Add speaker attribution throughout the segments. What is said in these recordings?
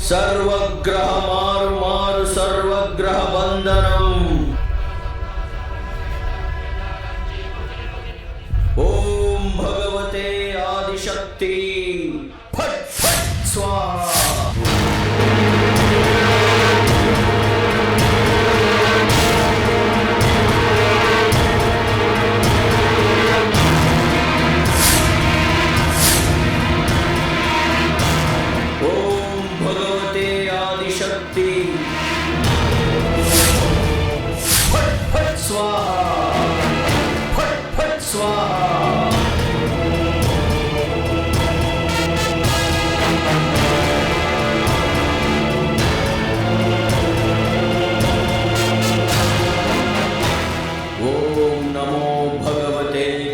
Speaker 1: ಸರ್ವಗ್ರಹ ಮಾರು ಮಾರು ಸರ್ವಗ್ರಹ ಬಂಧನಂ. ಓಂ ಭಗವತೆ ಆದಿಶಕ್ತಿ ಫಟ್ ಫಟ್ ಸ್ವಾಹ.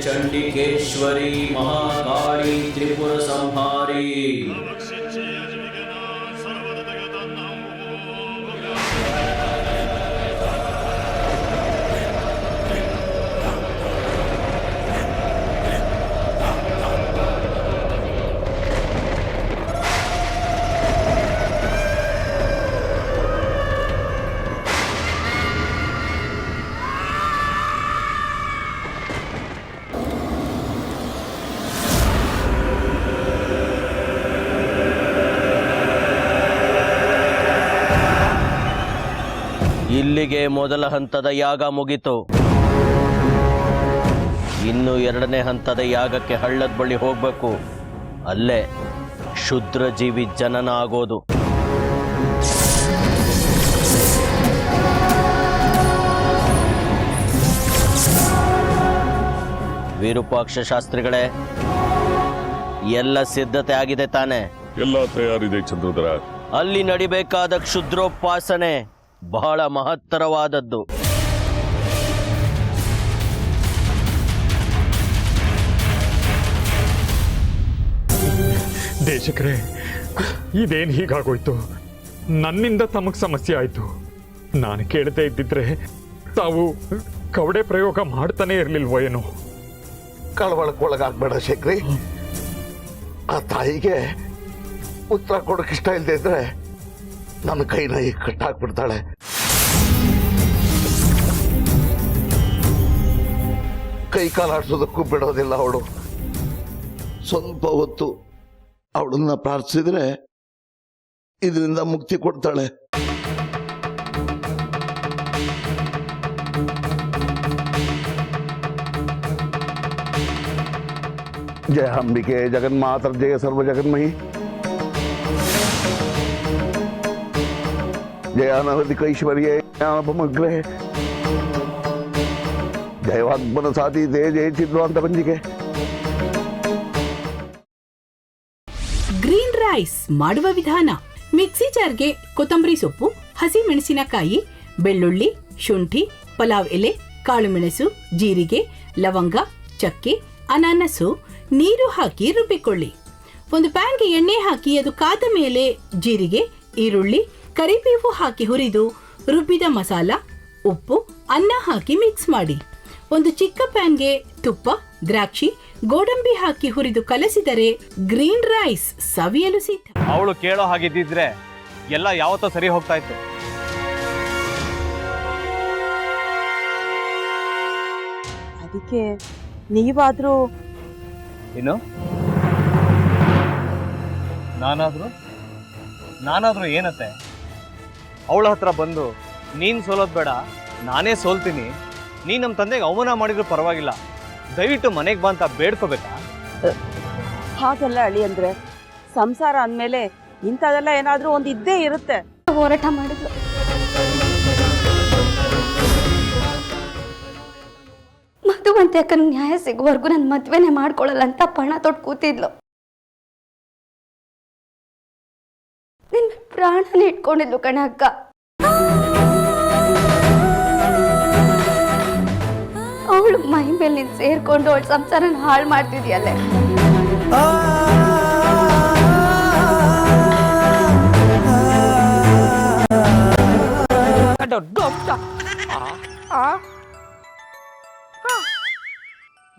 Speaker 1: चंडिकेश्वरी महाकाली त्रिपुर संहारी. ಇಲ್ಲಿಗೆ ಮೊದಲ ಹಂತದ ಯಾಗ ಮುಗಿತು. ಇನ್ನು ಎರಡನೇ ಹಂತದ ಯಾಗಕ್ಕೆ ಹಳ್ಳದ ಬಳಿ ಹೋಗಬೇಕು. ಅಲ್ಲೇ ಶುದ್ರ ಜೀವಿ ಜನನ ಆಗೋದು. ವಿರೂಪಾಕ್ಷ ಶಾಸ್ತ್ರಿಗಳೇ, ಎಲ್ಲ ಸಿದ್ಧತೆ ಆಗಿದೆ ತಾನೆ?
Speaker 2: ಎಲ್ಲ ತಯಾರಿದೆ ಚಂದ್ರಧರ.
Speaker 1: ಅಲ್ಲಿ ನಡಿಬೇಕಾದ ಕ್ಷುದ್ರೋಪಾಸನೆ ಬಹಳ ಮಹತ್ತರವಾದದ್ದು.
Speaker 3: ದೇಶಕರೇ, ಇದೇನು ಹೀಗಾಗೋಯ್ತು? ನನ್ನಿಂದ ತಮಗೆ ಸಮಸ್ಯೆ ಆಯಿತು. ನಾನು ಕೇಳದೆ ಇದ್ದಿದ್ರೆ ತಾವು ಕವಡೆ ಪ್ರಯೋಗ ಮಾಡ್ತಾನೆ ಇರಲಿಲ್ವೋ ಏನೋ.
Speaker 4: ಕಳವಳಕ್ಕೊಳಗಾಗ್ಬೇಡ ಶೇಖರಿ. ಆ ತಾಯಿಗೆ ಉತ್ತರ ಕೊಡೋಕೆ ಇಷ್ಟ ಇಲ್ಲದೆ ಇದ್ರೆ ನನ್ನ ಕೈನ ಈಗ ಕಟ್ಟಾಕ್ಬಿಡ್ತಾಳೆ. ಕೈ ಕಾಲಾಡ್ಸೋದಕ್ಕೂ ಬಿಡೋದಿಲ್ಲ ಅವಳು. ಸ್ವಲ್ಪ ಹೊತ್ತು ಅವಳನ್ನ ಪ್ರಾರ್ಥಿಸಿದ್ರೆ ಇದರಿಂದ ಮುಕ್ತಿ ಕೊಡ್ತಾಳೆ. ಜಯ ಅಂಬಿಕೆ ಜಗನ್ಮಾತರ್ ಜಯ ಸರ್ವ ಜಗನ್ಮಹಿ ಜಯಾನವಧಿಕೈಶ್ವರ್ಯೇ ಜ್ಞಾನಪಮಗ್ರೇ ಜಯವಾಗ್ಮನ ಸಾಧಿ ಜಯ ಚಿದ್ವಾಂತ ಬಂಜಿಗೆ.
Speaker 5: ಗ್ರೀನ್ ರೈಸ್ ಮಾಡುವ ವಿಧಾನ: ಮಿಕ್ಸಿ ಜಾರ್ಗೆ ಕೊತ್ತಂಬರಿ ಸೊಪ್ಪು, ಹಸಿ ಮೆಣಸಿನಕಾಯಿ, ಬೆಳ್ಳುಳ್ಳಿ, ಶುಂಠಿ, ಪಲಾವ್ ಎಲೆ, ಕಾಳುಮೆಣಸು, ಜೀರಿಗೆ, ಲವಂಗ, ಚಕ್ಕೆ, ಅನಾನಸು, ನೀರು ಹಾಕಿ ರುಬ್ಬಿಕೊಳ್ಳಿ. ಒಂದು ಪ್ಯಾನ್ಗೆ ಎಣ್ಣೆ ಹಾಕಿ ಅದು ಕಾದ ಮೇಲೆ ಜೀರಿಗೆ, ಈರುಳ್ಳಿ, ಕರಿಬೇವು ಹಾಕಿ ಹುರಿದು ರುಬ್ಬಿದ ಮಸಾಲ, ಉಪ್ಪು, ಅನ್ನ ಹಾಕಿ ಮಿಕ್ಸ್ ಮಾಡಿ. ಒಂದು ಚಿಕ್ಕ ಪ್ಯಾನ್ಗೆ ತುಪ್ಪ, ದ್ರಾಕ್ಷಿ, ಗೋಡಂಬಿ ಹಾಕಿ ಹುರಿದು ಕಲಸಿದರೆ ಗ್ರೀನ್ ರೈಸ್ ಸವಿಯಲು ಸಿದ್ಧ.
Speaker 6: ಅವಳು ಕೇಳೋ ಹಾಗಿದ್ದಿದ್ರೆ ಎಲ್ಲ ಯಾವತ್ತೋ ಸರಿ ಹೋಗ್ತಾ ಇತ್ತು.
Speaker 7: ಅದಕ್ಕೆ ನೀವಾದ್ರೂ
Speaker 6: ಏನು? ನಾನಾದ್ರೂ ಏನತ್ತೆ? ಅವಳ ಹತ್ರ ಬಂದು ನೀನು ಸೋಲೋದು ಬೇಡ, ನಾನೇ ಸೋಲ್ತೀನಿ, ನೀನು ನಮ್ಮ ತಂದೆಗೆ ಅವಮಾನ ಮಾಡಿದ್ರು ಪರವಾಗಿಲ್ಲ, ದಯವಿಟ್ಟು ಮನೆಗೆ ಬಾ ಅಂತ ಬೇಡ್ಕೋಬೇಕಾ?
Speaker 7: ಹಾಗೆಲ್ಲ ಅಳಿ ಅಂದ್ರೆ ಸಂಸಾರ ಅಂದಮೇಲೆ ಇಂಥದೆಲ್ಲ ಏನಾದರೂ ಒಂದು ಇದ್ದೇ ಇರುತ್ತೆ.
Speaker 8: ಹೋರಾಟ ಮಾಡಿದ್ಲು. ಮಧುವಂತೆ ಅಕ್ಕನ ನ್ಯಾಯ ಸಿಗುವವರೆಗೂ ನನ್ನ ಮದ್ವೆನೆ ಮಾಡ್ಕೊಳ್ಳಲ್ಲ ಅಂತ ಪಣ ತೊಟ್ಟು ಕೂತಿದ್ಲು. ನಿನ್ನ ಪ್ರಾಣನ ಇಟ್ಕೊಂಡಿದ್ಲು ಕಣ ಅಕ್ಕ. ಅವಳು ಮೈ ಮೇಲೆ ನೀನು ಸೇರ್ಕೊಂಡು ಅವಳ ಸಂಸಾರನ ಹಾಳು ಮಾಡ್ತಿದ್ಯಲ್ಲೇ.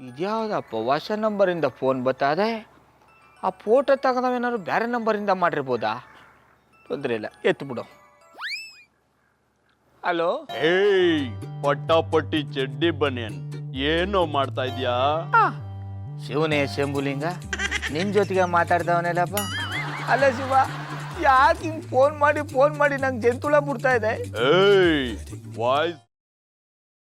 Speaker 9: ಇದ್ಯಾವುದಪ್ಪ ಹೊಸ ನಂಬರಿಂದ ಫೋನ್ ಬತ್ತದೆ? ಆ ಫೋಟೋ ತಗೊಂಡವೇನಾದ್ರು ಬೇರೆ ನಂಬರಿಂದ ಮಾಡಿರ್ಬೋದಾ? ತೊಂದರೆ ಇಲ್ಲ ಎತ್ತು ಬಿಡು. ಹಲೋ,
Speaker 10: ಏಯ್ ಪಟ್ಟಾಪಟ್ಟಿ ಚಡ್ಡಿ ಬನಿಯನ್ ಏನೋ ಮಾಡ್ತಾ ಇದ್ಯಾ?
Speaker 9: ಶಿವನೇ ಶಂಭುಲಿಂಗ, ನಿನ್ ಜೊತೆಗೆ ಮಾತಾಡ್ದವನೆಲ್ಲಪ್ಪ. ಅಲ್ಲ ಶಿವ, ಯಾಕೆ ಹಿಂಗ್ ಫೋನ್ ಮಾಡಿ ನಂಗೆ ಜಂತುಳ ಬಿಡ್ತಾ ಇದೆ?
Speaker 10: ಏಯ್ ವಾಯ್ಸ್